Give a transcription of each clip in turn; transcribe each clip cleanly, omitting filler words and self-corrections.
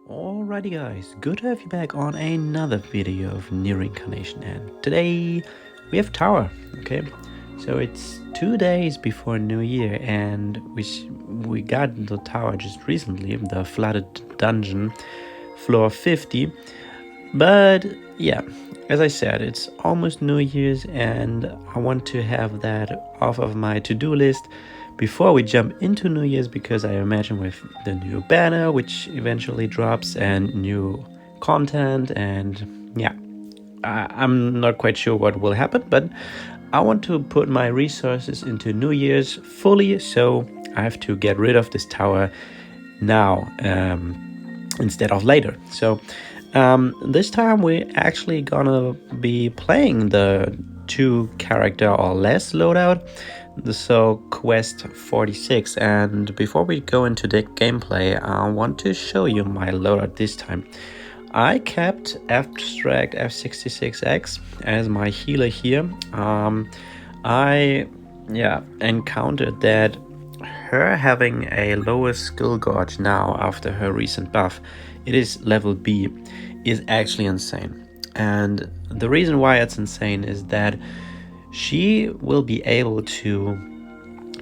Alrighty guys, good to have you back on another video of NieR Reincarnation, and today we have Tower, okay? So it's 2 days before New Year and we got the tower just recently, the flooded dungeon, floor 50. But yeah, as I said, it's almost New Year's and I want to have that off of my to-do list before we jump into New Year's, because I imagine with the new banner which eventually drops and new content, and yeah, I'm not quite sure what will happen, but I want to put my resources into New Year's fully, so I have to get rid of this tower now instead of later. So this time we're actually gonna be playing the 2 character or less loadout, so quest 46. And before we go into the gameplay, I want to show you my loadout this time. I kept Abstract F66x as my healer here. I encountered that her having a lower skill gauge now after her recent buff, it is level B, is actually insane. And the reason why it's insane is that she will be able to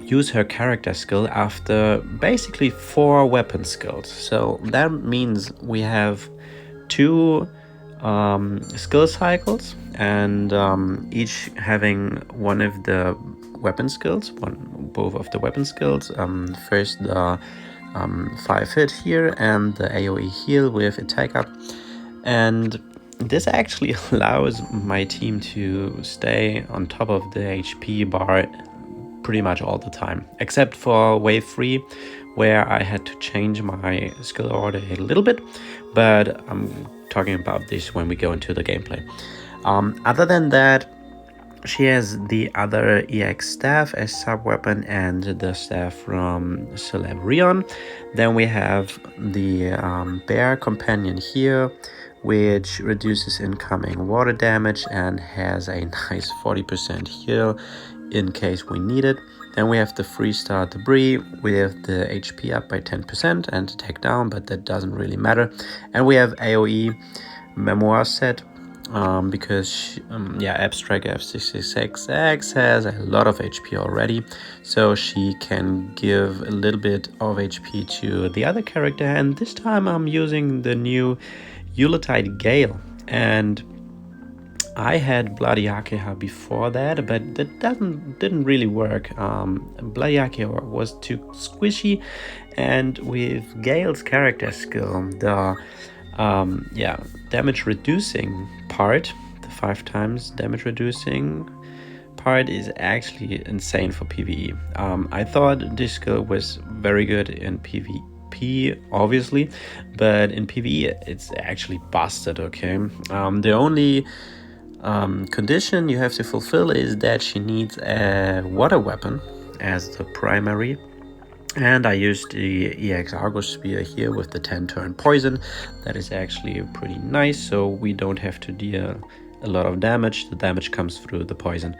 use her character skill after basically 4 weapon skills. So that means we have 2 skill cycles, and each having one of the weapon skills, both of the weapon skills. First the 5 hit here and the AoE heal with attack up, and this actually allows my team to stay on top of the HP bar pretty much all the time, except for wave 3, where I had to change my skill order a little bit, but I'm talking about this when we go into the gameplay. Other than that, she has the other EX staff as sub-weapon and the staff from Celebreon. Then we have the bear companion here, which reduces incoming water damage and has a nice 40% heal in case we need it. Then we have the 3-star debris with the HP up by 10% and attack down, but that doesn't really matter. And we have AoE memoir set, because Abstract F66x has a lot of HP already, so she can give a little bit of HP to the other character. And this time I'm using the new Yuletide Gayle, and I had Bloody Akeha before that, but that didn't really work. Bloody Akeha was too squishy, and with Gayle's character skill, the damage reducing part, the 5 times damage reducing part, is actually insane for PvE. I thought this skill was very good in PvP, obviously, but in PvE it's actually busted, okay? The only condition you have to fulfill is that she needs a water weapon as the primary. And I used the EX Argus Spear here with the 10-turn poison. That is actually pretty nice, so we don't have to deal a lot of damage. The damage comes through the poison.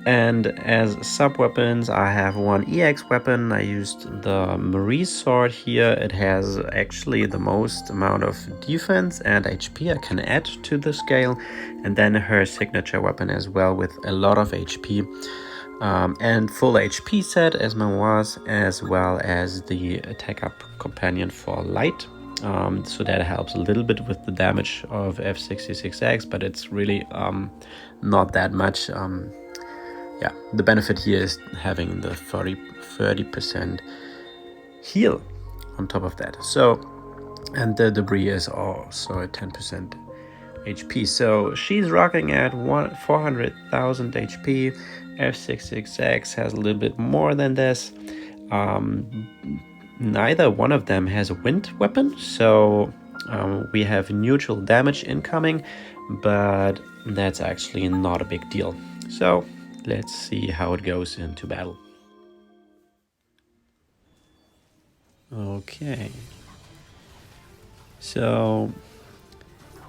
And as sub-weapons, I have one EX weapon. I used the Marie's sword here. It has actually the most amount of defense and HP I can add to the scale. And then her signature weapon as well with a lot of HP. And full HP set as memoirs, as well as the attack up companion for light. So that helps a little bit with the damage of F66x, but it's really not that much. The benefit here is having the 30% heal on top of that. So, and the debris is also at 10% HP. So she's rocking at 400,000 HP. F66x has a little bit more than this. Neither one of them has a wind weapon, so we have neutral damage incoming, but that's actually not a big deal. So let's see how it goes into battle. Okay, so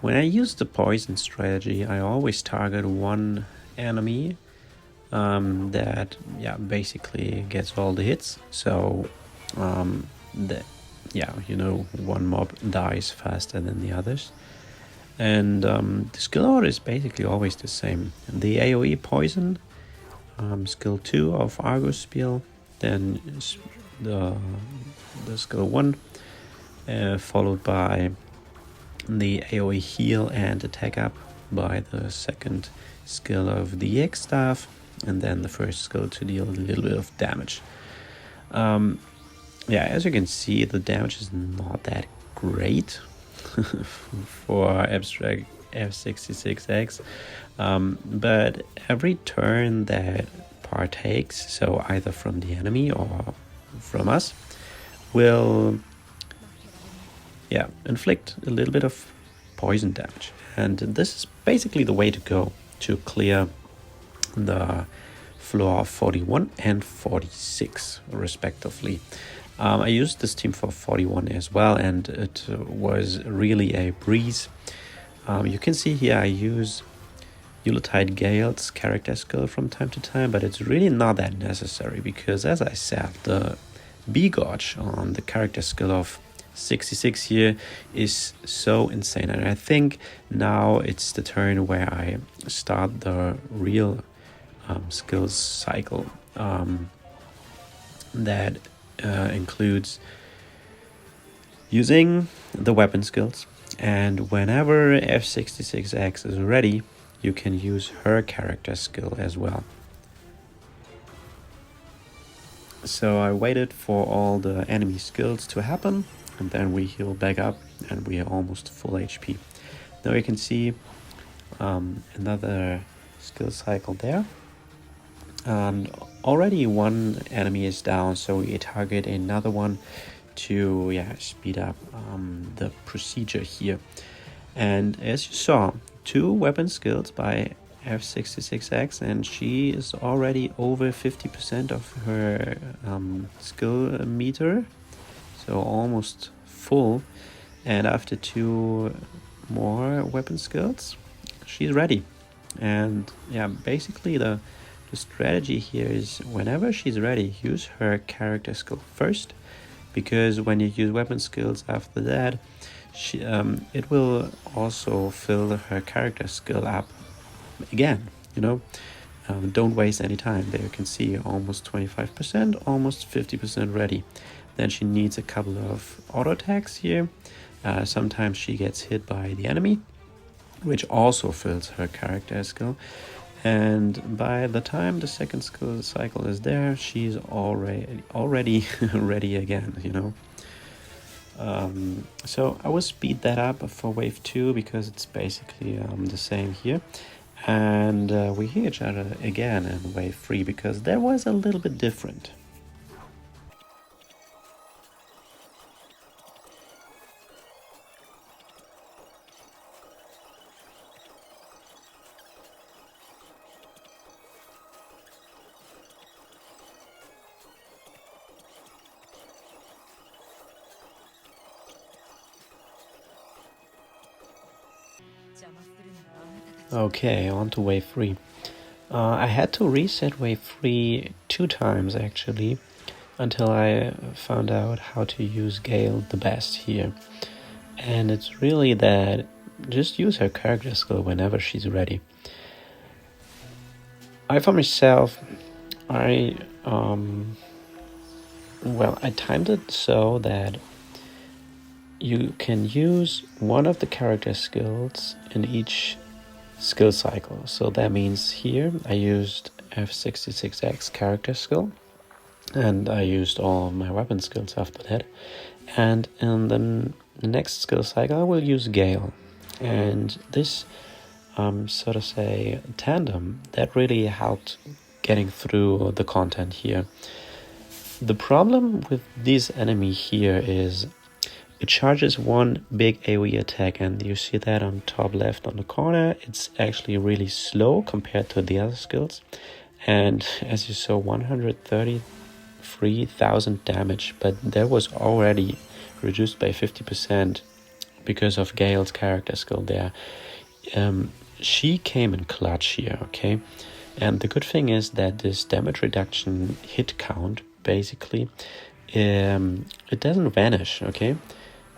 when I use the poison strategy, I always target one enemy that basically gets all the hits. So yeah, you know, one mob dies faster than the others. And the skill order is basically always the same. The AoE poison, skill 2 of Argus Spiel, then the skill 1, followed by the AoE heal and attack up by the second skill of the EX staff, and then the first skill to deal a little bit of damage. Yeah, as you can see, the damage is not that great for abstract F66x, but every turn that partakes, so either from the enemy or from us, will inflict a little bit of poison damage. And this is basically the way to go to clear the floor 41 and 46 respectively. I used this team for 41 as well, and it was really a breeze. You can see here I use Yuletide Gayle's character skill from time to time, but it's really not that necessary because, as I said, the B-Gauge on the character skill of 66 here is so insane, and I think now it's the turn where I start the real skills cycle that includes using the weapon skills, and whenever F66x is ready, you can use her character skill as well. So I waited for all the enemy skills to happen, and then we heal back up and we are almost full HP. Now you can see another skill cycle there, and already one enemy is down, so we target another one to speed up the procedure here. And as you saw, 2 weapon skills by F66x, and she is already over 50% of her skill meter, so almost full. And after 2 more weapon skills, she's ready. And yeah, basically the strategy here is whenever she's ready, use her character skill first, because when you use weapon skills after that, it will also fill her character skill up again, you know. Don't waste any time. There you can see almost 25%, almost 50% ready. Then she needs a couple of auto attacks here. Sometimes she gets hit by the enemy, which also fills her character skill. And by the time the second skill cycle is there, she's already ready again, you know. So I will speed that up for wave 2 because it's basically the same here. And we hear each other again in wave 3 because that was a little bit different. Okay, on to wave 3. I had to reset wave 3 2 times actually, until I found out how to use Gayle the best here. And it's really that just use her character skill whenever she's ready. For myself, I timed it so that you can use one of the character skills in each skill cycle. So that means here I used F66x character skill, and I used all of my weapon skills after that. And in the next skill cycle I will use Gayle, and this so to say tandem that really helped getting through the content here. The problem with this enemy here is it charges one big AoE attack, and you see that on top left on the corner. It's actually really slow compared to the other skills. And as you saw, 133,000 damage, but that was already reduced by 50% because of Gayle's character skill there. She came in clutch here, okay? And the good thing is that this damage reduction hit count basically it doesn't vanish, okay?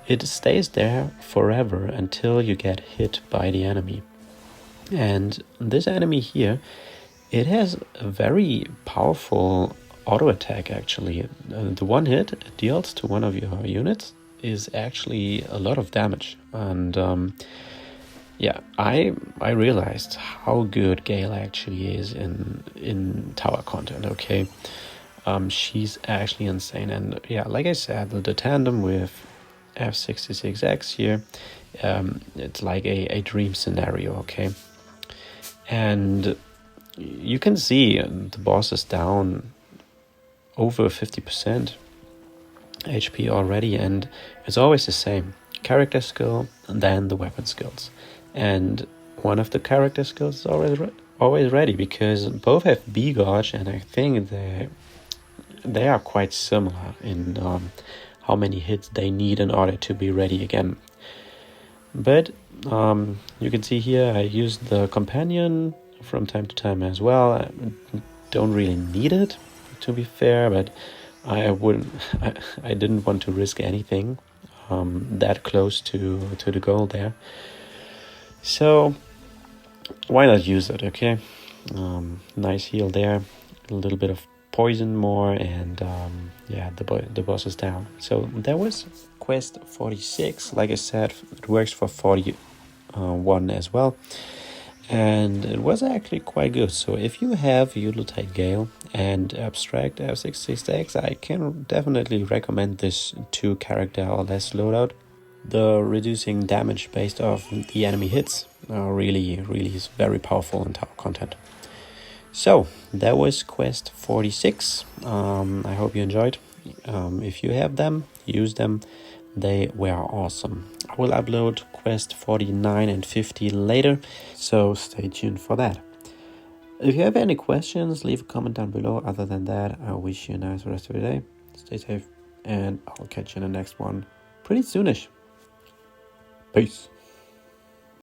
It stays there forever until you get hit by the enemy. And this enemy here, it has a very powerful auto attack actually. The one hit it deals to one of your units is actually a lot of damage. And yeah, I realized how good Gayle actually is in tower content, okay? She's actually insane. And yeah, like I said, the tandem with F66x here, it's like a dream scenario, okay? And you can see the boss is down over 50% HP already, and it's always the same. Character skill and then the weapon skills. And one of the character skills is always ready, because both have B-Gauge, and I think they are quite similar in how many hits they need in order to be ready again. But you can see here I used the companion from time to time as well. I don't really need it, to be fair, but I didn't want to risk anything that close to the goal there. So why not use it, okay? Nice heal there, a little bit of poison more, and yeah, the boss is down. So that was quest 46. Like I said, it works for 41 as well, and it was actually quite good. So if you have Utilitate Gayle and Abstract F66x, I can definitely recommend this 2 character or less loadout. The reducing damage based off the enemy hits really is very powerful in tower content. So that was quest 46. I hope you enjoyed. If you have them, use them. They were awesome. I will upload quest 49 and 50 later, so stay tuned for that. If you have any questions, leave a comment down below. Other than that, I wish you a nice rest of your day. Stay safe, and I'll catch you in the next one pretty soonish. Peace.